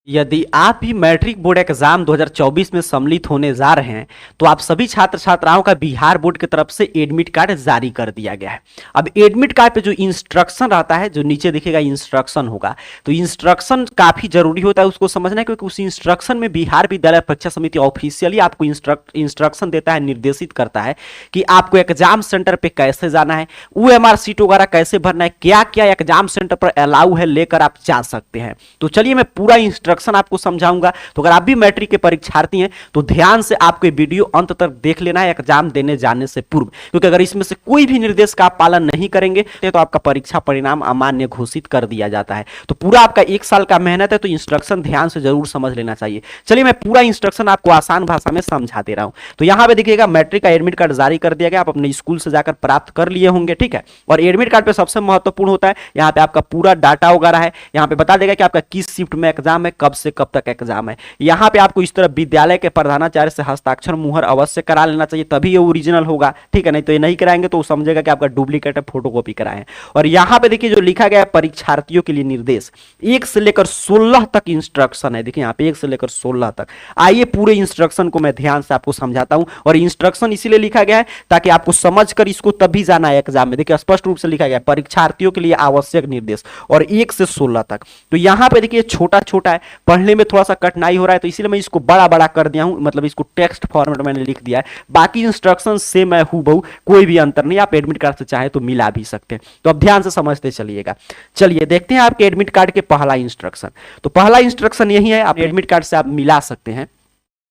यदि आप भी मैट्रिक बोर्ड एग्जाम 2024 में सम्मिलित होने जा रहे हैं तो आप सभी छात्र छात्राओं का बिहार बोर्ड की तरफ से एडमिट कार्ड जारी कर दिया गया है। अब एडमिट कार्ड पे जो इंस्ट्रक्शन रहता है, जो नीचे दिखेगा इंस्ट्रक्शन होगा, तो इंस्ट्रक्शन काफी जरूरी होता है उसको समझना, क्योंकि उस इंस्ट्रक्शन में बिहार विद्यालय परीक्षा समिति ऑफिशियली आपको इंस्ट्रक्शन देता है, निर्देशित करता है कि आपको एग्जाम सेंटर पे कैसे जाना है, OMR सीट वगैरह कैसे भरना है, क्या क्या एग्जाम सेंटर पर अलाउ है, लेकर आप जा सकते हैं। तो चलिए मैं पूरा इंस्ट्रक्शन आपको समझाऊंगा। तो अगर आप भी मैट्रिक के परीक्षार्थी हैं तो ध्यान से आपको वीडियो अंत तक देख लेना है एग्जाम देने जाने से पूर्व, क्योंकि अगर इसमें से कोई भी निर्देश का आप पालन नहीं करेंगे तो आपका परीक्षा परिणाम अमान्य घोषित कर दिया जाता है। तो पूरा आपका 1 साल का मेहनत है, तो इंस्ट्रक्शन ध्यान से जरूर समझ लेना चाहिए। चलिए मैं पूरा इंस्ट्रक्शन आपको आसान भाषा में समझा दे रहा हूं। तो यहां पे देखिएगा मैट्रिक का एडमिट कार्ड जारी कर दिया गया, आप अपने स्कूल से जाकर प्राप्त कर लिए होंगे, ठीक है। और एडमिट कार्ड पे सबसे महत्वपूर्ण होता है यहाँ पे आपका पूरा डाटा वगैरह है। यहाँ पे बता देगा कि आपका किस शिफ्ट में एग्जाम है, कब से कब तक एग्जाम है। यहाँ पे आपको इस तरह विद्यालय के प्रधानाचार्य से हस्ताक्षर मुहर अवश्य करा लेना चाहिए, तभी ये ओरिजिनल होगा, ठीक है। नहीं तो ये नहीं कराएंगे तो समझेगा कि आपका डुप्लीकेट फोटोकॉपी कराए। और यहाँ पे देखिए जो लिखा गया है परीक्षार्थियों के लिए निर्देश 1 से लेकर 16 तक इंस्ट्रक्शन है। देखिए यहाँ पे 1 से लेकर 16 तक। आइए पूरे इंस्ट्रक्शन को मैं ध्यान से आपको समझाता हूं। और इंस्ट्रक्शन इसीलिए लिखा गया है ताकि आपको समझ कर इसको तभी जाना है एग्जाम में। देखिए स्पष्ट रूप से लिखा गया है परीक्षार्थियों के लिए आवश्यक निर्देश, और 1 से 16 तक। तो यहाँ पे देखिए छोटा छोटा है, पढ़ने में थोड़ा सा कठिनाई हो रहा है, तो इसीलिए मैं इसको बड़ा बड़ा कर दिया हूं, मतलब इसको टेक्स्ट फॉर्मेट मैंने लिख दिया है। बाकी इंस्ट्रक्शन सेम है हूबहू, कोई भी अंतर नहीं। आप एडमिट कार्ड से चाहे तो मिला भी सकते हैं। तो अब ध्यान से समझते चलिएगा। चलिए देखते हैं आपके एडमिट कार्ड के पहला इंस्ट्रक्शन। तो पहला इंस्ट्रक्शन यही है, आप एडमिट कार्ड से आप मिला सकते हैं।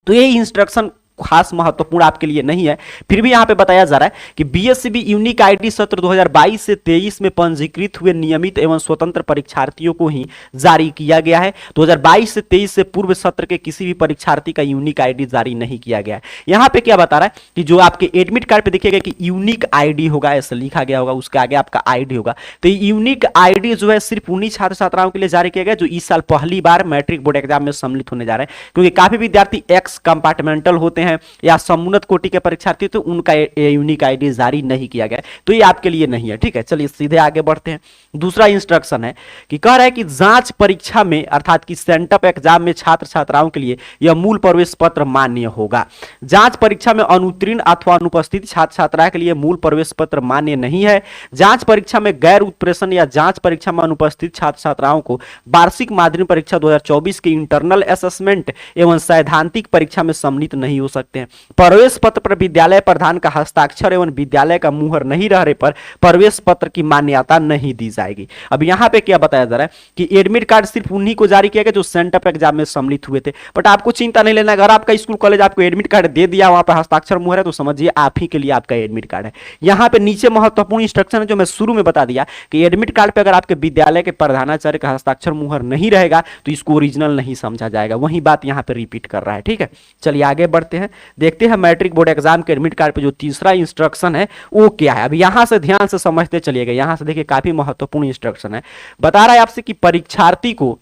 तो ये इंस्ट्रक्शन खास महत्वपूर्ण आपके लिए नहीं है, फिर भी यहां पे बताया जा रहा है कि बीएससीबी यूनिक आईडी सत्र 2022 से 23 में पंजीकृत हुए नियमित एवं स्वतंत्र परीक्षार्थियों को ही जारी किया गया है। 2022 से 23 से पूर्व सत्र के किसी भी परीक्षार्थी का यूनिक आईडी जारी नहीं किया गया है। यहां पे क्या बता रहा है कि जो आपके एडमिट कार्ड पे देखिएगा कि यूनिक आईडी होगा, ऐसा लिखा गया होगा, उसके आगे आपका आईडी होगा। तो यूनिक आईडी जो है सिर्फ उन्हीं छात्र छात्राओं के लिए जारी किया गया जो इस साल पहली बार मैट्रिक बोर्ड एग्जाम में सम्मिलित होने जा रहे हैं, क्योंकि काफी विद्यार्थी एक्स कंपार्टमेंटल होते हैं या समुन्नत कोटि के परीक्षार्थी, तो उनका यूनिक आईडी जारी नहीं किया गया, तो ये आपके लिए नहीं है, ठीक है। चलिए सीधे आगे बढ़ते हैं। दूसरा इंस्ट्रक्शन है कि कह रहा है कि जांच परीक्षा में अर्थात कि सेंटअप एग्जाम में छात्र छात्राओं के लिए यह मूल प्रवेश पत्र मान्य होगा। जांच परीक्षा में अनुत्तीर्ण अथवा अनुपस्थित छात्र छात्रा के लिए मूल प्रवेश पत्र मान्य नहीं है। जांच परीक्षा में गैर उत्प्रेषण या जांच परीक्षा में अनुपस्थित छात्र छात्राओं को वार्षिक माध्यमिक परीक्षा 2024 के इंटरनल असेसमेंट एवं सैद्धांतिक परीक्षा में सम्मिलित नहीं हो सकते हैं। प्रवेश पत्र पर विद्यालय प्रधान का हस्ताक्षर एवं विद्यालय का मुहर नहीं रहने पर प्रवेश पत्र की मान्यता नहीं दी जाएगी। अब यहां पे क्या बताया जा रहा है कि एडमिट कार्ड सिर्फ उन्हीं को जारी किया गया जो सेंटअप एग्जाम में सम्मिलित हुए थे। बट आपको चिंता नहीं लेना, अगर आपका स्कूल कॉलेज आपको एडमिट कार्ड दे दिया, वहां पर हस्ताक्षर मुहर है, तो समझिए आप ही के लिए आपका एडमिट कार्ड है। यहां पे नीचे महत्वपूर्ण इंस्ट्रक्शन है जो मैं शुरू में बता दिया कि एडमिट कार्ड पे अगर आपके विद्यालय के प्रधानाचार्य का हस्ताक्षर मुहर नहीं रहेगा तो इसको ओरिजिनल नहीं समझा जाएगा। वही बात यहां पे रिपीट कर रहा है, ठीक है। चलिए आगे बढ़ते हैं, देखते हैं मैट्रिक बोर्ड एग्जाम के एडमिट कार्ड पे जो तीसरा इंस्ट्रक्शन है वो क्या है। अब यहां से ध्यान से समझते चलिएगा। यहां से देखिए काफी महत्वपूर्ण इंस्ट्रक्शन है, बता रहा है आपसे कि परीक्षार्थी को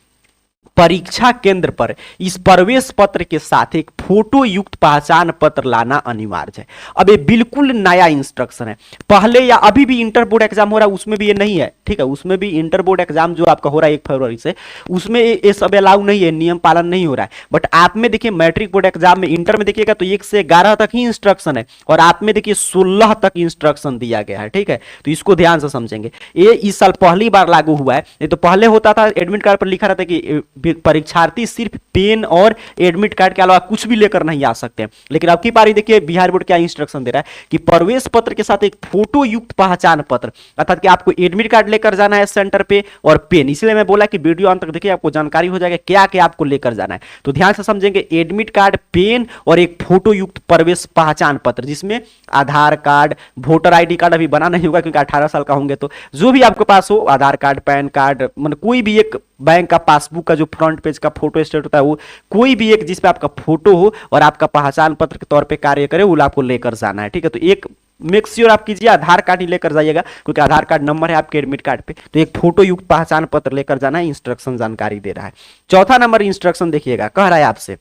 परीक्षा केंद्र पर इस प्रवेश पत्र के साथ एक फोटो युक्त पहचान पत्र लाना अनिवार्य है। अब ये बिल्कुल नया इंस्ट्रक्शन है, पहले या अभी भी इंटर बोर्ड एग्जाम हो रहा है उसमें भी ये नहीं है, ठीक है। उसमें भी इंटर बोर्ड एग्जाम जो आपका हो रहा है 1 फरवरी से, उसमें ये सब अलाउ नहीं है, नियम पालन नहीं हो रहा है। बट आप में देखिए मैट्रिक बोर्ड एग्जाम में इंटर में देखिएगा तो 1 से 11 तक ही इंस्ट्रक्शन है, और आप में देखिए 16 तक इंस्ट्रक्शन दिया गया है, ठीक है। तो इसको ध्यान से समझेंगे। ये इस साल पहली बार लागू हुआ है, नहीं तो पहले होता था एडमिट कार्ड पर लिखा रहता कि परीक्षार्थी सिर्फ पेन और एडमिट कार्ड के अलावा कुछ भी लेकर नहीं आ सकते हैं। लेकिन अब की बारी देखिए बिहार बोर्ड क्या इंस्ट्रक्शन दे रहा है कि प्रवेश पत्र के साथ एक फोटो युक्त पहचान पत्र, अर्थात कि आपको एडमिट कार्ड लेकर जाना है सेंटर पे और पेन। इसलिए मैं बोला कि वीडियो अंत तक देखिए, आपको जानकारी हो जाएगा क्या क्या आपको लेकर जाना है। तो ध्यान से समझेंगे, एडमिट कार्ड, पेन और एक फोटो युक्त प्रवेश पहचान पत्र, जिसमें आधार कार्ड, वोटर आईडी कार्ड अभी बना नहीं होगा क्योंकि 18 साल का होंगे, तो जो भी आपके पास हो, आधार कार्ड, पैन कार्ड, मतलब कोई भी एक बैंक का पासबुक का जो फ्रंट पेज का फोटो स्टेट होता है, वो कोई भी एक जिसपे आपका फोटो हो और आपका पहचान पत्र के तौर पे कार्य करे, वो आपको लेकर जाना है, ठीक है। तो एक मेक श्योर आप कीजिए आधार कार्ड ही लेकर जाइएगा, क्योंकि आधार कार्ड नंबर है आपके एडमिट कार्ड पे। तो एक फोटो युक्त पहचान पत्र लेकर जाना है, इंस्ट्रक्शन जानकारी दे रहा है। चौथा नंबर इंस्ट्रक्शन देखिएगा, कह रहा है आपसे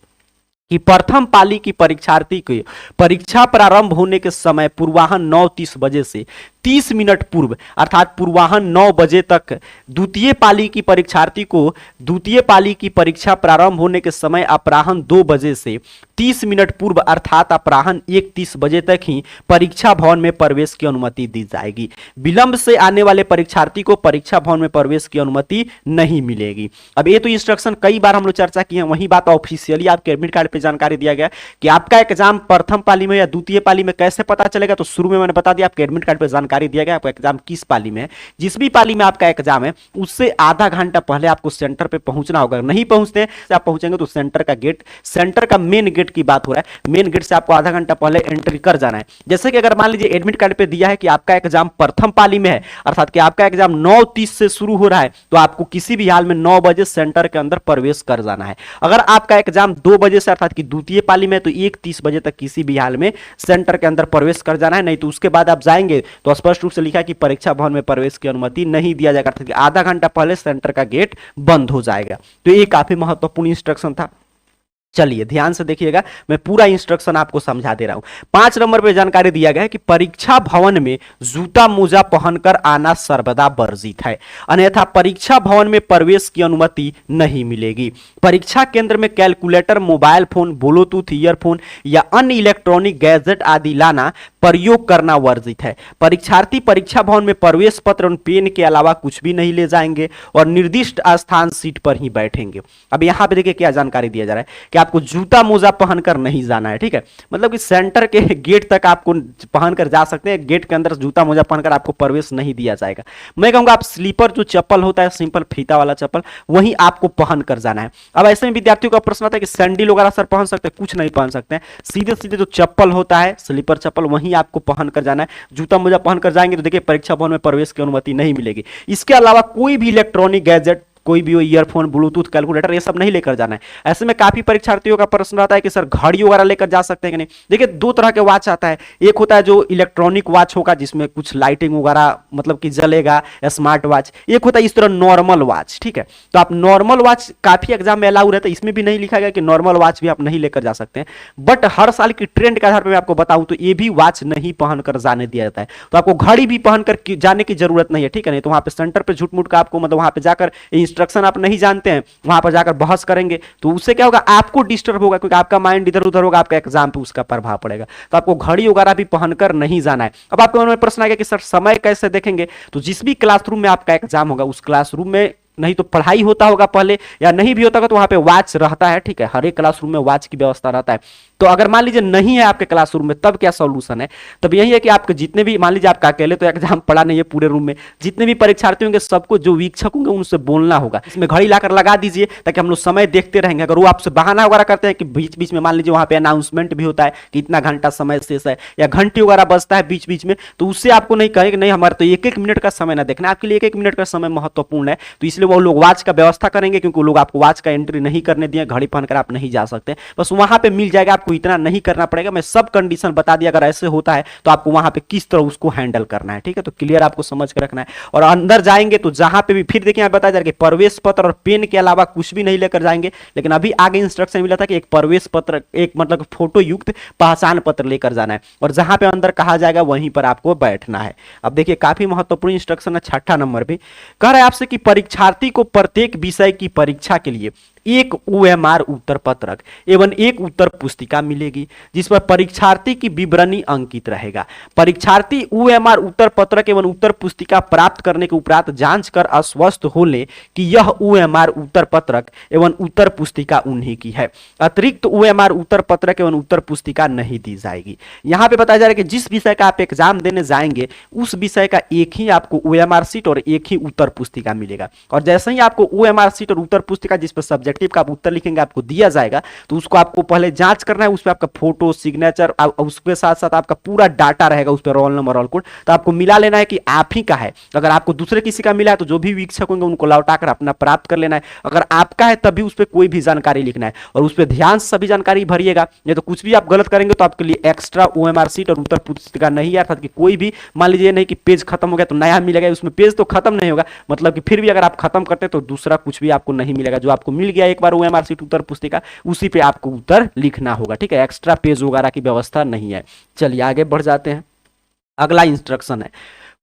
कि प्रथम पाली की परीक्षार्थी को परीक्षा प्रारंभ होने के समय पूर्वाह्न 9:30 बजे से 30 मिनट पूर्व अर्थात पूर्वाह्न 9 बजे तक द्वितीय पाली की परीक्षार्थी को द्वितीय पाली की परीक्षा प्रारंभ होने के समय अपराह्न 2 बजे से 30 मिनट पूर्व अर्थात अपराह्न 1:30 बजे तक ही परीक्षा भवन में प्रवेश की अनुमति दी जाएगी। विलंब से आने वाले परीक्षार्थी को परीक्षा भवन में प्रवेश की अनुमति नहीं मिलेगी। अब ये तो इंस्ट्रक्शन कई बार हम लोग चर्चा किए हैं, वही बात ऑफिशियली आपके एडमिट कार्ड पे जानकारी दिया गया कि आपका एग्जाम प्रथम पाली में या द्वितीय पाली में कैसे पता चलेगा। तो शुरू में मैंने बता दिया, आपके एडमिट कार्ड पे जानकारी दिया गया आपका एग्जाम किस पाली में है। जिस भी पाली में आपका एग्जाम है उससे आधा घंटा पहले आपको सेंटर पे पहुंचना होगा। नहीं पहुंचते आप पहुंचेंगे तो सेंटर का गेट, सेंटर का मेन गेट की बात हो रहा है, मेन गेट से आपको आधा घंटा पहले एंट्री कर जाना है। जैसे कि अगर मान लीजिए एडमिट कार्ड पे दिया है कि आपका एग्जाम प्रथम पाली में है अर्थात कि आपका एग्जाम 9:30 से शुरू हो रहा है, तो आपको किसी भी हाल में 9 बजे सेंटर के अंदर प्रवेश कर जाना है। अगर आपका एग्जाम 2 बजे से अर्थात कि द्वितीय पाली में तो 1:30 बजे तक किसी भी हाल में सेंटर के अंदर प्रवेश कर जाना है। नहीं तो उसके बाद आप जाएंगे तो स्पष्ट रूप से लिखा है कि परीक्षा भवन में प्रवेश की अनुमति नहीं दिया जाएगा, अर्थात कि आधा घंटा पहले सेंटर का गेट बंद हो जाएगा। तो ये काफी महत्वपूर्ण इंस्ट्रक्शन था। चलिए ध्यान से देखिएगा, मैं पूरा इंस्ट्रक्शन आपको समझा दे रहा हूं। 5 नंबर पे जानकारी दिया गया है कि परीक्षा भवन में जूता मोजा पहनकर आना सर्वदा वर्जित है, अन्यथा परीक्षा भवन में प्रवेश की अनुमति नहीं मिलेगी। परीक्षा केंद्र में calculator, mobile phone, Bluetooth earphone या अन्य इलेक्ट्रॉनिक गैजेट आदि लाना, प्रयोग करना वर्जित है। परीक्षार्थी परीक्षा भवन में प्रवेश पत्र और पेन के अलावा कुछ भी नहीं ले जाएंगे और निर्दिष्ट स्थान सीट पर ही बैठेंगे। अब यहां पे देखिए क्या जानकारी दिया जा रहा है कि आपको जूता मोजा पहनकर नहीं जाना है, ठीक है। मतलब कि सेंटर के गेट तक आपको पहनकर जा सकते हैं, गेट के अंदर जूता मोजा पहनकर आपको प्रवेश नहीं दिया जाएगा। मैं कहूंगा आप स्लीपर जो चप्पल होता है, सिंपल फीता वाला चप्पल, वही आपको पहनकर जाना है। अब ऐसे में विद्यार्थियों का प्रश्न आता है कि सैंडल वगैरह सर पहन सकते हैं, कुछ नहीं पहन सकते हैं। सीधे सीधे जो चप्पल होता है, स्लीपर चप्पल, वही आपको पहनकर जाना है। जूता मोजा पहनकर जाएंगे तो देखिए परीक्षा भवन में प्रवेश की अनुमति नहीं मिलेगी। इसके अलावा कोई भी इलेक्ट्रॉनिक गैजेट, कोई भी ईयरफोन, ब्लूटूथ, कैलकुलेटर, ये सब नहीं लेकर जाना है। ऐसे में काफी परीक्षार्थियों का प्रश्न रहता है कि सर घड़ी वगैरह लेकर जा सकते हैं कि नहीं। देखिए 2 तरह के वॉच आता है, एक होता है जो इलेक्ट्रॉनिक वॉच होगा जिसमें कुछ लाइटिंग वगैरह मतलब कि जलेगा, स्मार्ट वॉच। एक होता है इस तरह नॉर्मल वॉच, ठीक है। तो आप नॉर्मल वॉच काफी एग्जाम में अलाउ रहता है, इसमें भी नहीं लिखा गया कि नॉर्मल वॉच भी आप नहीं लेकर जा सकते हैं। बट हर साल की ट्रेंड के आधार पर मैं आपको बताऊं तो ये भी वॉच नहीं पहनकर जाने दिया जाता है। तो आपको घड़ी भी पहनकर जाने की जरूरत नहीं है, ठीक है। नहीं तो वहां पे सेंटर पे झूठ मूठ का आपको मतलब वहां पे जाकर इंस्ट्रक्शन आप नहीं जानते हैं, वहां पर जाकर बहस करेंगे तो उससे क्या होगा, आपको डिस्टर्ब होगा क्योंकि आपका माइंड इधर उधर होगा, आपका एग्जाम पे उसका प्रभाव पड़ेगा। तो आपको घड़ी वगैरह भी पहनकर नहीं जाना है। अब आपके मन में प्रश्न आ गया कि सर समय कैसे देखेंगे। तो जिस भी क्लासरूम में आपका एग्जाम होगा उस क्लासरूम में नहीं तो पढ़ाई होता होगा पहले, या नहीं भी होता होगा तो वहां पे वॉच रहता है, ठीक है। हर एक क्लासरूम में वॉच की व्यवस्था रहता है। तो अगर मान लीजिए नहीं है आपके क्लासरूम में, तब क्या सॉल्यूशन है। तब यही है कि आपके जितने भी, मान लीजिए आपका अकेले तो एग्जाम पढ़ा नहीं है पूरे रूम में, जितने भी परीक्षार्थी होंगे सबको, जो वीक्षक होंगे उनसे बोलना होगा। इसमें घड़ी लाकर लगा दीजिए ताकि हम लोग समय देखते रहेंगे। अगर वो आपसे बहाना वगैरह करते हैं कि बीच बीच में मान लीजिए वहां पे अनाउंसमेंट भी होता है कि इतना घंटा समय शेष है, या घंटी वगैरह बजता है बीच बीच में, तो उससे आपको नहीं कहेंगे नहीं हमारा तो 1-1 मिनट का समय ना देखना, आपके लिए 1-1 मिनट का समय महत्वपूर्ण है। तो इसलिए वो लोग वॉच का व्यवस्था करेंगे, क्योंकि वो लोग आपको वॉच का एंट्री नहीं करने दिए, घड़ी पहनकर आप नहीं जा सकते। बस वहां पे मिल जाएगा, आपको इतना नहीं करना पड़ेगा। मैं सब कंडीशन बता दिया, अगर ऐसे होता है तो आपको वहां पे किस तरह उसको हैंडल करना है, ठीक है। तो क्लियर आपको समझ के रखना है। और अंदर जाएंगे तो जहां पे भी फिर देखिए यहाँ बताया जा रहा है कि प्रवेश पत्र और पेन के अलावा कुछ भी नहीं लेकर जाएंगे। लेकिन अभी आगे इंस्ट्रक्शन मिला था कि एक प्रवेश पत्र, एक मतलब फोटो युक्त पहचान पत्र लेकर जाना है, और जहां पे अंदर कहा जाएगा वहीं पर आपको बैठना है। अब देखिए काफी महत्वपूर्ण इंस्ट्रक्शन है। 6ठा नंबर पे कह रहा है आपसे कि परीक्षार्थी को प्रत्येक विषय की परीक्षा के लिए एक OMR उत्तर पत्रक एवं एक उत्तर पुस्तिका मिलेगी, जिस पर परीक्षार्थी की विवरणी अंकित रहेगा। परीक्षार्थी OMR उत्तर पत्रक एवं उत्तर पुस्तिका प्राप्त करने के उपरांत जांच कर आश्वस्त हो ले कि यह OMR उत्तर पत्रक एवं उत्तर पुस्तिका उन्हीं की है। अतिरिक्त OMR उत्तर पत्रक एवं उत्तर पुस्तिका नहीं दी जाएगी। यहां पे बताया जा रहा है कि जिस विषय का आप एग्जाम देने जाएंगे उस विषय का एक ही आपको OMR सीट और एक ही उत्तर पुस्तिका मिलेगा। और जैसे ही आपको OMR सीट और उत्तर पुस्तिका जिस पर सब्जेक्टिव का आप उत्तर लिखेंगे आपको दिया जाएगा, तो उसको आपको पहले जांच करना है। उस पर आपका फोटो, सिग्नेचर, उसके साथ साथ आपका पूरा डाटा रहेगा, उस पर रोल नंबर, रोल कोड, तो आपको मिला लेना है कि आप ही का है। अगर आपको दूसरे किसी का मिला है तो जो भी वीक्षक होंगे उनको लौटाकर अपना प्राप्त कर लेना है। अगर आपका है तभी उस पर कोई भी जानकारी लिखना है, और उस पर ध्यान से सभी जानकारी भरिएगा। नहीं तो कुछ भी आप गलत करेंगे तो आपके लिए एक्स्ट्रा OMR सीट और उत्तर पुस्तिका नहीं है। अर्थात कि कोई भी मान लीजिए नहीं कि पेज खत्म हो गया तो नया मिलेगा, उसमें पेज तो खत्म नहीं होगा, मतलब कि फिर भी अगर आप खत्म करते तो दूसरा कुछ भी आपको नहीं मिलेगा। जो आपको मिल गया एक बार OMR सीट उत्तर पुस्तिका, उसी पे आपको उत्तर लिखना होगा, ठीक है। एक्स्ट्रा पेज वगैरह की व्यवस्था नहीं है। चलिए आगे बढ़ जाते हैं। अगला इंस्ट्रक्शन है,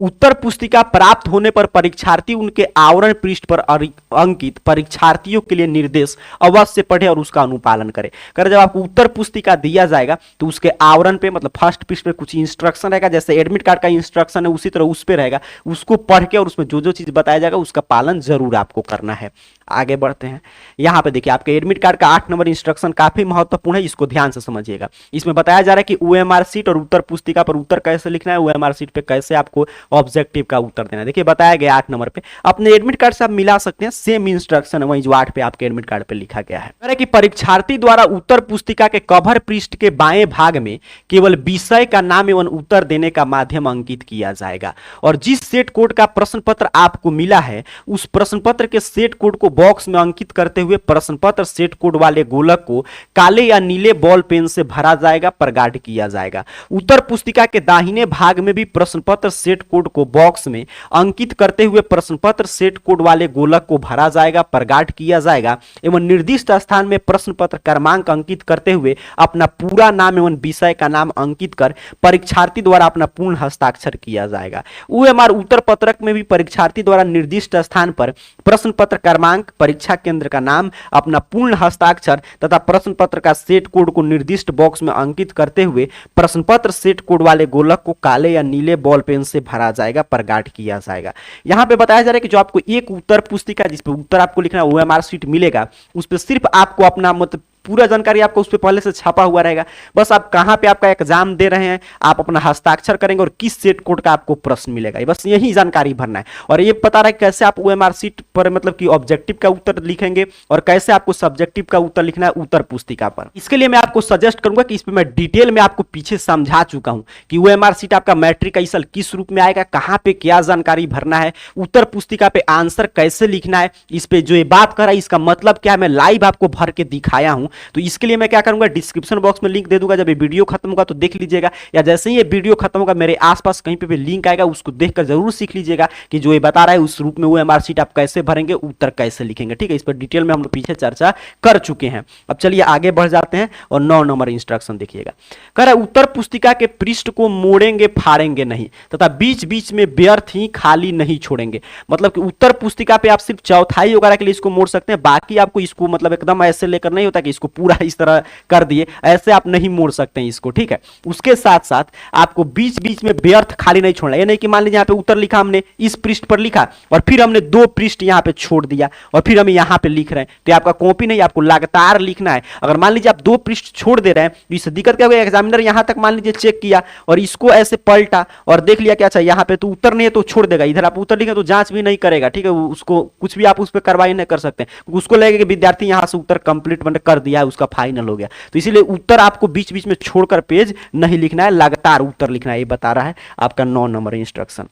उत्तर पुस्तिका प्राप्त होने पर परीक्षार्थी उनके आवरण पृष्ठ पर अंकित परीक्षार्थियों के लिए निर्देश अवश्य पढ़े और उसका अनुपालन करे। कर जब आपको उत्तर पुस्तिका दिया जाएगा तो उसके आवरण पे मतलब फर्स्ट पृष्ठ पे कुछ इंस्ट्रक्शन रहेगा, जैसे एडमिट कार्ड का इंस्ट्रक्शन है उसी तरह उस पे रहेगा, उसको पढ़ के और उसमें जो जो चीज बताया जाएगा उसका पालन जरूर आपको करना है। आगे बढ़ते हैं, यहाँ पे देखिए आपके एडमिट कार्ड का 8 नंबर इंस्ट्रक्शन काफी महत्वपूर्ण है, इसको ध्यान से समझिएगा। इसमें बताया जा रहा है कि ओएमआर सीट और उत्तर पुस्तिका पर उत्तर कैसे लिखना है, ओएमआर सीट पे कैसे आपको ऑब्जेक्टिव का उत्तर देना है। देखिए बताया गया 8 नंबर पे, अपने एडमिट कार्ड से आप मिला सकते हैं, सेम इंस्ट्रक्शन है वही जो 8 पे आपके एडमिट कार्ड पे लिखा गया है कि परीक्षार्थी द्वारा उत्तर पुस्तिका के कवर पृष्ठ के बाएं भाग में केवल विषय का नाम एवं उत्तर देने का माध्यम अंकित किया जाएगा और जिस सेट कोड का प्रश्न पत्र आपको मिला है उस प्रश्न पत्र के सेट कोड को बॉक्स में अंकित करते हुए प्रश्न पत्र सेट कोड वाले गोलक को काले या नीले बॉल पेन से भरा जाएगा, प्रगाढ़ किया जाएगा। उत्तर पुस्तिका के दाहिने भाग में भी प्रश्न पत्र सेट कोड को बॉक्स में अंकित करते हुए प्रश्न पत्र सेट कोड वाले गोलक को भरा जाएगा, प्रगाढ़ किया जाएगा एवं निर्दिष्ट स्थान में प्रश्न पत्र क्रमांक अंकित करते हुए अपना पूरा नाम एवं विषय का नाम अंकित कर परीक्षार्थी द्वारा अपना पूर्ण हस्ताक्षर किया जाएगा। ओएमआर उत्तर पत्रक में भी परीक्षार्थी द्वारा निर्दिष्ट स्थान पर प्रश्न पत्र क्रमांक, परीक्षा केंद्र का नाम, अपना पूर्ण हस्ताक्षर तथा प्रश्न पत्र का सेट कोड को निर्दिष्ट बॉक्स में अंकित करते हुए प्रश्न पत्र सेट कोड वाले गोलक को काले या नीले बॉल पेन से भरा जाएगा, प्रगाढ़ किया जाएगा। यहां पे बताया जा रहा है कि जो आपको एक उत्तर पुस्तिका जिस पे उत्तर आपको लिखना है ओएमआर शीट मिलेगा, उस पे सिर्फ आपको अपना मतलब पूरा जानकारी आपको उस पे पहले से छपा हुआ रहेगा, बस आप कहां पे आपका एग्जाम दे रहे हैं, आप अपना हस्ताक्षर करेंगे और किस सेट कोड का आपको प्रश्न मिलेगा, बस यही जानकारी भरना है। और ये पता रहा है कैसे आप ओएमआर शीट पर मतलब कि ऑब्जेक्टिव का उत्तर लिखेंगे और कैसे आपको सब्जेक्टिव का उत्तर लिखना है उत्तर पुस्तिका पर। इसके लिए मैं आपको सजेस्ट करूंगा कि इस पे मैं डिटेल में आपको पीछे समझा चुका हूं कि ओएमआर शीट आपका मैट्रिक का इस साल किस रूप में आएगा, कहां पे क्या जानकारी भरना है, उत्तर पुस्तिका पे आंसर कैसे लिखना है, इस पे जो ये बात कर रहा है इसका मतलब क्या है, मैं लाइव आपको भर के दिखाया हूं। तो इसके लिए मैं क्या करूंगा, डिस्क्रिप्शन बॉक्स में लिंक दे दूंगा, जब ये वीडियो खत्म होगा तो देख लीजिएगा, या जैसे ही ये वीडियो खत्म होगा मेरे आसपास कहीं पे भी लिंक आएगा उसको देखकर जरूर सीख लीजिएगा कि जो ये बता रहा है उस रूप में ओएमआर शीट आप कैसे भरेंगे, उत्तर कैसे लिखेंगे। ठीक है, इस पर डिटेल में हम लोग पीछे चर्चा कर चुके हैं। अब चलिए आगे बढ़ जाते हैं और 9 नंबर इंस्ट्रक्शन देखिएगा। कह रहा है उत्तर पुस्तिका के पृष्ठ को मोड़ेंगे फाड़ेंगे नहीं तथा बीच बीच में व्यर्थ ही खाली नहीं छोड़ेंगे। मतलब कि उत्तर पुस्तिका पे आप सिर्फ चौथाई वगैरह के लिए इसको मोड़ सकते हैं, बाकी आपको इसको मतलब एकदम ऐसे लेकर नहीं होता कि इसको पूरा इस तरह कर दिए, ऐसे आप नहीं मोड़ सकते हैं इसको। ठीक है, उसके साथ साथ आपको बीच बीच में व्यर्थ खाली नहीं छोड़ना। ये नहीं कि मान लीजिए यहाँ पे उत्तर लिखा हमने, इस पृष्ठ पर लिखा और फिर हमने 2 पृष्ठ यहाँ पे छोड़ दिया और फिर हम यहाँ पे लिख रहे हैं, तो आपका कॉपी नहीं, आपको लगातार लिखना है। अगर मान लीजिए आप 2 पृष्ठ छोड़ दे रहे हैं तो इससे दिक्कत क्या होगी, एग्जामिनर यहाँ तक मान लीजिए चेक किया और इसको ऐसे पलटा और देख लिया क्या चाहिए यहाँ पे तो उत्तर नहीं है तो छोड़ देगा, इधर आप उत्तर लिखे तो जांच भी नहीं करेगा। ठीक है, उसको कुछ भी आप उस पर कार्रवाई नहीं कर सकते, उसको लगेगा कि विद्यार्थी यहाँ से उत्तर कंप्लीट कर दिया है, उसका फाइनल हो गया। तो इसीलिए उत्तर आपको बीच बीच में छोड़कर पेज नहीं लिखना है, लगातार उत्तर लिखना है, ये बता रहा है आपका 9 नंबर इंस्ट्रक्शन।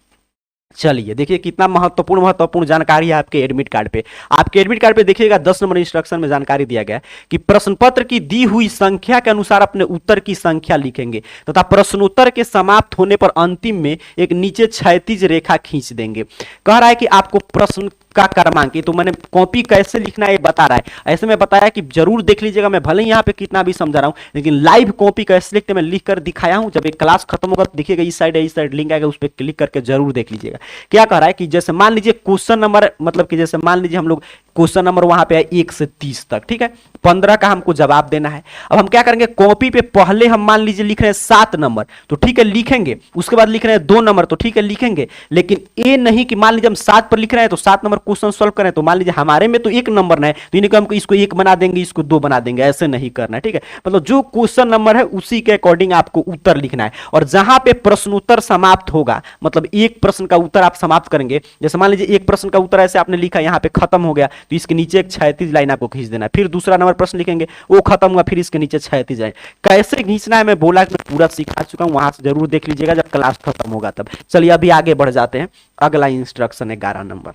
चलिए देखिए कितना महत्वपूर्ण जानकारी है आपके एडमिट कार्ड पे। आपके एडमिट कार्ड पे देखिएगा 10 नंबर इंस्ट्रक्शन में जानकारी दिया गया है कि प्रश्न पत्र की दी हुई संख्या के अनुसार अपने उत्तर की संख्या लिखेंगे तथा प्रश्नोत्तर के समाप्त होने पर अंतिम में एक नीचे क्षैतिज रेखा खींच देंगे। कह रहा है कि आपको प्रश्न का क्रमांक, तो मैंने कॉपी कैसे लिखना है ये बता रहा है, ऐसे में बताया कि जरूर देख लीजिएगा। मैं भले ही यहाँ पे कितना भी समझा रहा हूँ लेकिन लाइव कॉपी कैसे लिखते मैं लिख कर दिखाया हूँ। जब एक क्लास खत्म होगा तो देखिएगा इस साइड लिंक आएगा, उस पर क्लिक करके जरूर देख लीजिएगा। क्या कह रहा है कि जैसे मान लीजिए क्वेश्चन नंबर मतलब कि जैसे मान लीजिए हम लोग क्वेश्चन नंबर वहां पे है 1 से 30 तक, ठीक है, 15 का हमको जवाब देना है। अब हम क्या करेंगे, कॉपी पे पहले हम मान लीजिए लिख रहे हैं 7 नंबर, तो ठीक है लिखेंगे, उसके बाद लिख रहे हैं 2 नंबर, तो ठीक है लिखेंगे, लेकिन ये नहीं कि मान लीजिए हम 7 पर लिख रहे हैं तो 7 नंबर क्वेश्चन सॉल्व करें, तो मान लीजिए हमारे में तो 1 नंबर ना है तो इन्हीं को हमको इसको 1 बना देंगे, इसको 2 बना देंगे, ऐसे नहीं करना है। ठीक है, मतलब जो क्वेश्चन नंबर है उसी के अकॉर्डिंग आपको उत्तर लिखना है। और जहां पे प्रश्नोत्तर समाप्त होगा, मतलब एक प्रश्न का उत्तर आप समाप्त करेंगे, जैसे मान लीजिए एक प्रश्न का उत्तर ऐसे आपने लिखा यहाँ पे खत्म हो गया तो इसके नीचे एक क्षैतिज लाइन आपको खींच देना है। फिर दूसरा नंबर प्रश्न लिखेंगे, वो खत्म हुआ, फिर इसके नीचे क्षैतिज लाइन कैसे खींचना है मैं बोला कि मैं पूरा सिखा चुका हूं, वहां से जरूर देख लीजिएगा जब क्लास खत्म होगा तब। चलिए अभी आगे बढ़ जाते हैं, अगला इंस्ट्रक्शन है 11 नंबर।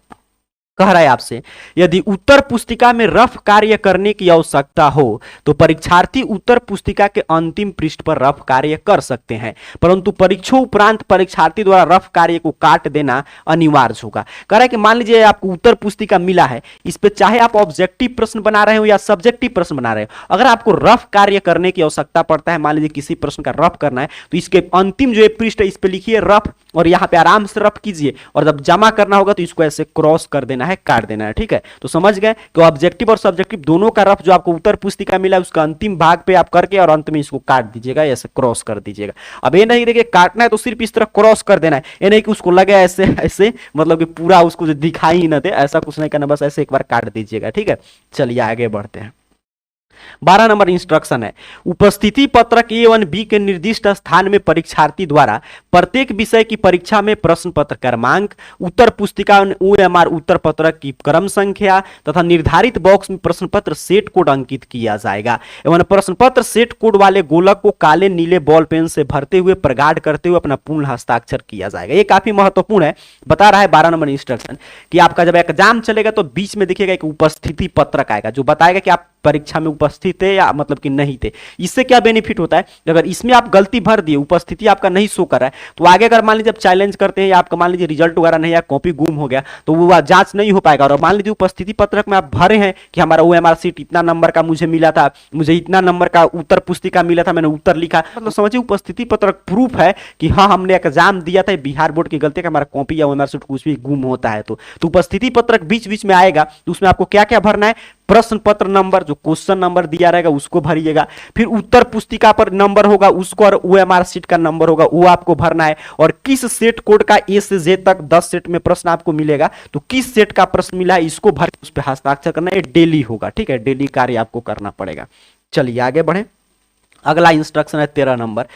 कह रहा है आपसे, यदि उत्तर पुस्तिका में रफ कार्य करने की आवश्यकता हो तो परीक्षार्थी उत्तर पुस्तिका के अंतिम पृष्ठ पर रफ कार्य कर सकते हैं, परंतु परीक्षा उपरांत परीक्षार्थी द्वारा रफ कार्य को काट देना अनिवार्य होगा। कह रहा है कि मान लीजिए आपको उत्तर पुस्तिका मिला है, इस पे चाहे आप ऑब्जेक्टिव प्रश्न बना रहे हो या सब्जेक्टिव प्रश्न बना रहे हो, अगर आपको रफ कार्य करने की आवश्यकता पड़ता है, मान लीजिए किसी प्रश्न का रफ करना है, तो इसके अंतिम जो पृष्ठ है इस पे लिखिए रफ, और यहां पे आराम से रफ कीजिए, और जब जमा करना होगा तो इसको ऐसे क्रॉस कर देना है, काट देना है। ठीक है, तो समझ गए कि ऑब्जेक्टिव और सब्जेक्टिव दोनों का रफ जो आपको उत्तर पुस्तिका मिला है उसका अंतिम भाग पे आप करके और अंत में इसको काट दीजिएगा, ऐसे क्रॉस कर दीजिएगा। अब ये नहीं देखिए काटना है तो सिर्फ इस तरह क्रॉस कर देना है, ये नहीं कि उसको लगे ऐसे ऐसे, मतलब कि पूरा उसको दिखाई ही ना दे, ऐसा कुछ नहीं करना, बस ऐसे एक बार काट दीजिएगा। ठीक है, चलिए आगे बढ़ते हैं। 12 नंबर इंस्ट्रक्शन है, उपस्थिति पत्रक A1 B के निर्दिष्ट स्थान में परीक्षार्थी द्वारा प्रत्येक विषय की परीक्षा में प्रश्न पत्र क्रमांक, उत्तर पुस्तिका OMR उत्तर पत्रक की क्रम संख्या तथा निर्धारित बॉक्स में प्रश्न पत्र सेट कोड अंकित किया जाएगा एवं प्रश्न पत्र सेट कोड वाले गोलक को काले नीले बॉल पेन से भरते हुए प्रगाढ़ करते हुए अपना पूर्ण हस्ताक्षर किया जाएगा। ये काफी महत्वपूर्ण है, बता रहा है 12 नंबर इंस्ट्रक्शन कि आपका जब एग्जाम चलेगा तो बीच में देखिएगा एक उपस्थिति पत्रक आएगा जो बताएगा कि आप परीक्षा में उपस्थित थे या मतलब कि नहीं थे। इससे क्या बेनिफिट होता है, अगर इसमें आप गलती भर दिए, उपस्थिति आपका नहीं शो कर रहा है, तो आगे अगर मान लीजिए आप चैलेंज करते हैं या आपका मान लीजिए रिजल्ट वगैरह नहीं या कॉपी गुम हो गया तो वो जांच नहीं हो पाएगा। और मान लीजिए उपस्थिति पत्रक में आप भरे हैं कि हमारा OMR सीट इतना नंबर का मुझे मिला था, मुझे इतना नंबर का उत्तर पुस्तिका मिला था, मैंने उत्तर लिखा, मतलब समझिए उपस्थिति पत्रक प्रूफ है कि हाँ हमने एग्जाम दिया था, बिहार बोर्ड की गलती का हमारा कॉपी या OMR सीट कुछ भी गुम होता है। तो उपस्थिति पत्रक बीच बीच में आएगा, तो उसमें आपको क्या क्या भरना है, प्रश्न पत्र नंबर जो क्वेश्चन नंबर दिया रहेगा उसको भरिएगा, फिर उत्तर पुस्तिका पर नंबर होगा उसको, और OMR सीट का नंबर होगा वो आपको भरना है, और किस सेट कोड का A से Z तक 10 सेट में प्रश्न आपको मिलेगा तो किस सेट का प्रश्न मिला है इसको भर उस पर हस्ताक्षर करना है, डेली होगा। ठीक है, डेली कार्य आपको करना पड़ेगा। चलिए आगे बढ़े। अगला इंस्ट्रक्शन है 13 नंबर,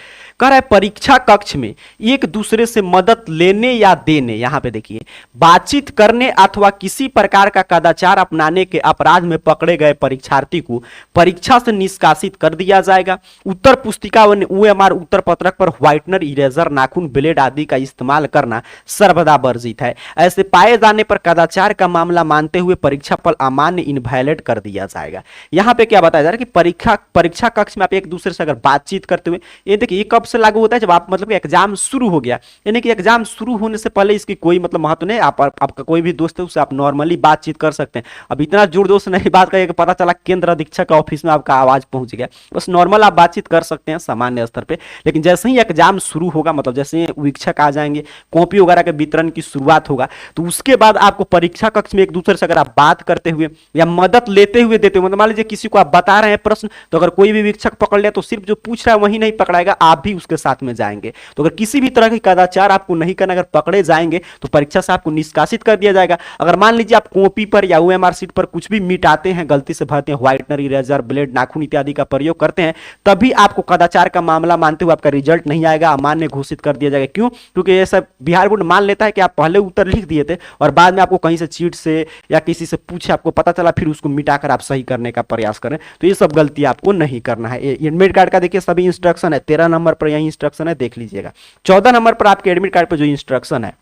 कह रहा है परीक्षा कक्ष में एक दूसरे से मदद लेने या देने, यहां पे देखिए, बातचीत करने अथवा किसी प्रकार का कदाचार अपनाने के अपराध में पकड़े गए परीक्षार्थी को परीक्षा से निष्कासित कर दिया जाएगा। उत्तर पुस्तिका व OMR उत्तर पत्रक पर व्हाइटनर, इरेजर, नाखून, ब्लेड आदि का इस्तेमाल करना सर्वदा वर्जित है। ऐसे पाए जाने पर कदाचार का मामला मानते हुए परीक्षा फल अमान्य, इनवैलिड कर दिया जाएगा। यहां पे क्या बताया जा रहा है कि परीक्षा कक्ष में आप एक दूसरे से अगर बातचीत करते हुए, ये देखिए ये कब से लागू होता है, जब आप मतलब कि एग्जाम शुरू हो गया, यानी कि एग्जाम शुरू होने से पहले इसकी कोई मतलब महत्व नहीं, आपका कोई भी दोस्त है उससे आप नॉर्मली बातचीत कर सकते हैं। अब इतना जोर जोर से नहीं बात करिए कि पता चला केंद्र अधीक्षक ऑफिस में आपका आवाज पहुंच गया, बस नॉर्मल आप बातचीत कर सकते हैं सामान्य स्तर पे। लेकिन जैसे ही एग्जाम शुरू होगा, मतलब जैसे ही वीक्षक आ जाएंगे, कॉपी वगैरह के वितरण की शुरुआत होगा, तो उसके बाद आपको परीक्षा कक्ष में एक दूसरे से अगर आप बात करते हुए या मदद लेते हुए देते हुए, मतलब मान लीजिए किसी को आप बता रहे हैं प्रश्न, तो अगर कोई भी वीक्षक पकड़ लिया तो सिर्फ जो पूछ रहा है वही नहीं पकड़ाएगा, आप भी उसके साथ में जाएंगे। तो अगर किसी भी तरह की कदाचार आपको नहीं करना, अगर पकड़े जाएंगे तो परीक्षा से आपको निष्कासित कर दिया जाएगा। अगर मान लीजिए आप कॉपी पर या OMR सीट पर कुछ भी मिटाते हैं, गलती से भरते हैं, व्हाइटनर, इरेजर, ब्लेड, नाखून इत्यादि का प्रयोग करते हैं, तभी आपको कदाचार का मामला मानते हुए आपका रिजल्ट नहीं आएगा, अमान्य घोषित कर दिया जाएगा। क्यों? क्योंकि ये सब बिहार बोर्ड मान लेता है कि आप पहले उत्तर लिख दिए थे और बाद में आपको कहीं से चीट से या किसी से पूछे, आपको पता चला, फिर उसको मिटाकर आप सही करने का प्रयास करें, तो ये सब गलती आपको नहीं करना है। एडमिट कार्ड का देखिए सभी इंस्ट्रक्शन है, 13 नंबर पर यही इंस्ट्रक्शन है, देख लीजिएगा। 14 नंबर पर आपके एडमिट कार्ड पर जो इंस्ट्रक्शन है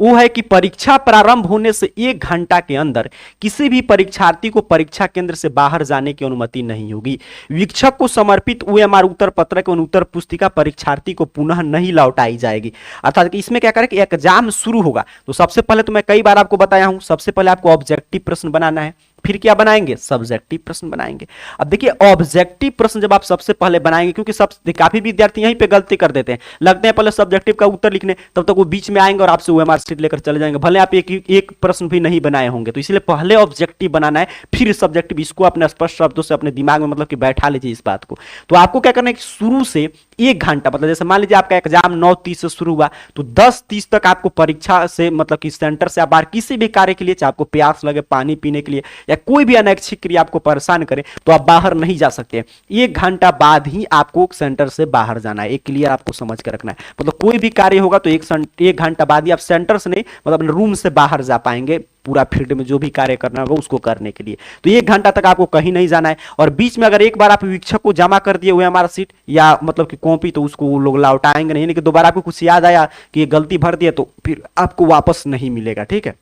वो है कि परीक्षा प्रारंभ होने से 1 घंटा के अंदर किसी भी परीक्षार्थी को परीक्षा केंद्र से बाहर जाने की अनुमति नहीं होगी। वीक्षक को समर्पित OMR उत्तर पत्रक एवं उत्तर पुस्तिका परीक्षार्थी को पुनः नहीं लौटाई जाएगी। अर्थात कि इसमें क्या करें कि एग्जाम शुरू होगा तो सबसे पहले, तो मैं कई बार आपको बताया हूं, सबसे पहले आपको ऑब्जेक्टिव प्रश्न बनाना है, फिर क्या बनाएंगे, सब्जेक्टिव प्रश्न बनाएंगे। अब देखिए ऑब्जेक्टिव प्रश्न जब आप सबसे पहले बनाएंगे, क्योंकि काफी विद्यार्थी यहीं पे गलती कर देते हैं, लगते हैं पहले सब्जेक्टिव का उत्तर लिखने, तब तक वो बीच में आएंगे और आपसे OMR सीट लेकर चले जाएंगे, भले आप एक प्रश्न भी नहीं बनाए होंगे। तो इसलिए पहले ऑब्जेक्टिव बनाना है, फिर सब्जेक्टिव। इसको अपने स्पष्ट शब्दों से अपने दिमाग में मतलब कि बैठा लीजिए इस बात को। तो आपको क्या करना है कि शुरू से 1 घंटा, मतलब जैसे मान लीजिए आपका एग्जाम 9:30 से शुरू हुआ तो 10:30 तक आपको परीक्षा से मतलब कि सेंटर से आप बाहर किसी भी कार्य के लिए, चाहे आपको प्यास लगे पानी पीने के लिए या कोई भी अनैच्छिक क्रिया आपको परेशान करे, तो आप बाहर नहीं जा सकते। 1 घंटा बाद ही आपको सेंटर से बाहर जाना है, एक क्लियर आपको समझ कर रखना है। मतलब कोई भी कार्य होगा तो 1 घंटा बाद ही आप सेंटर से नहीं, मतलब अपने रूम से बाहर जा पाएंगे, पूरा फील्ड में जो भी कार्य करना होगा उसको करने के लिए। तो 1 घंटा तक आपको कहीं नहीं जाना है। और बीच में अगर एक बार आप वीक्षक को जमा कर दिए हुए हमारा सीट या मतलब कि कॉपी, तो उसको वो लोग लौटाएंगे नहीं, यानी कि दोबारा आपको कुछ याद आया कि ये गलती भर दिया तो फिर आपको वापस नहीं मिलेगा। ठीक है,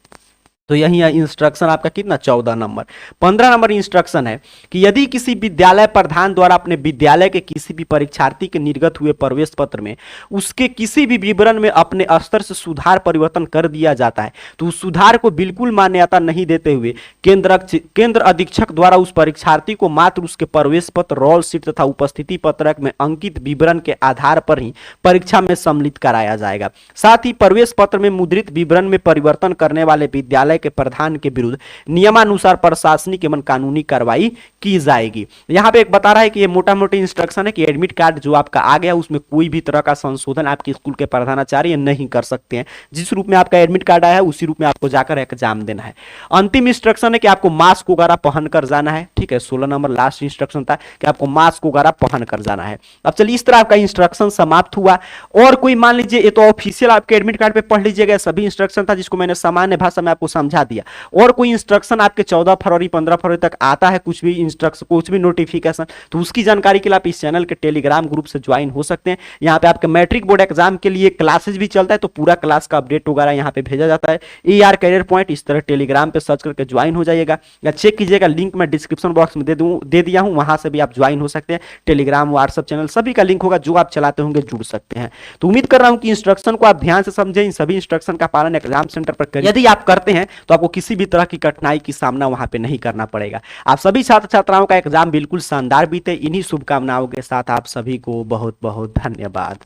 तो यही इंस्ट्रक्शन आपका कितना 14 नंबर। 15 नंबर इंस्ट्रक्शन है कि यदि किसी विद्यालय प्रधान द्वारा अपने विद्यालय के किसी भी परीक्षार्थी के निर्गत हुए प्रवेश पत्र में उसके किसी भी विवरण में अपने स्तर से सुधार परिवर्तन कर दिया जाता है तो उस सुधार को बिल्कुल मान्यता नहीं देते हुए केंद्र अधीक्षक द्वारा उस परीक्षार्थी को मात्र उसके प्रवेश पत्र, रोल सीट तथा उपस्थिति पत्रक में अंकित विवरण के आधार पर ही परीक्षा में सम्मिलित कराया जाएगा। साथ ही प्रवेश पत्र में मुद्रित विवरण में परिवर्तन करने वाले विद्यालय के प्रधान के विरुद्ध नियमानुसार प्रशासनिक एवं कानूनी कार्रवाई की जाएगी। यहां पे एक बता रहा है कि ये मोटा मोटी इंस्ट्रक्शन है कि एडमिट कार्ड जो आपका आ गया उसमें कोई भी तरह का संशोधन आपके स्कूल के प्रधानाचार्य नहीं कर सकते हैं। जिस रूप में आपका एडमिट कार्ड आया है उसी रूप में आपको जाकर एग्जाम देना है। अंतिम इंस्ट्रक्शन है कि आपको मास्क वगैरह पहनकर जाना है। ठीक है, 16 नंबर लास्ट इंस्ट्रक्शन था कि आपको मास्क वगैरह पहनकर जाना है। अब चलिए, इस तरह आपका इंस्ट्रक्शन समाप्त हुआ। और कोई मान लीजिए, ये तो ऑफिशियल आपके एडमिट कार्ड पे पढ़ लीजिएगा, सभी इंस्ट्रक्शन था जिसको मैंने सामान्य भाषा में आपको समझा दिया। और कोई इंस्ट्रक्शन आपके 14 फरवरी 15 फरवरी तक आता है, कुछ भी इंस्ट्रक्शन, कुछ भी नोटिफिकेशन, तो उसकी जानकारी के लिए आप इस चैनल के टेलीग्राम ग्रुप से ज्वाइन हो सकते हैं। यहाँ पे आपके मैट्रिक बोर्ड एग्जाम के लिए क्लासेस भी चलता है, तो पूरा क्लास का अपडेट वगैरह यहाँ पे भेजा जाता है। AR करियर पॉइंट, इस तरह टेलीग्राम पे सर्च करके ज्वाइन हो जाइएगा या चेक कीजिएगा, लिंक मैं डिस्क्रिप्शन बॉक्स में दे दिया हूँ, वहां से भी आप ज्वाइन हो सकते हैं। टेलीग्राम, व्हाट्सएप चैनल सभी का लिंक होगा, जो आप चलाते होंगे जुड़ सकते हैं। तो उम्मीद कर रहा हूं कि इंस्ट्रक्शन को आप ध्यान से समझें, इन सभी इंस्ट्रक्शन का पालन एग्जाम सेंटर पर करें। यदि आप करते हैं तो आपको किसी भी तरह की कठिनाई की सामना वहां पे नहीं करना पड़ेगा। आप सभी छात्र छात्राओं का एग्जाम बिल्कुल शानदार बीते। इन्हीं शुभकामनाओं के साथ आप सभी को बहुत बहुत धन्यवाद।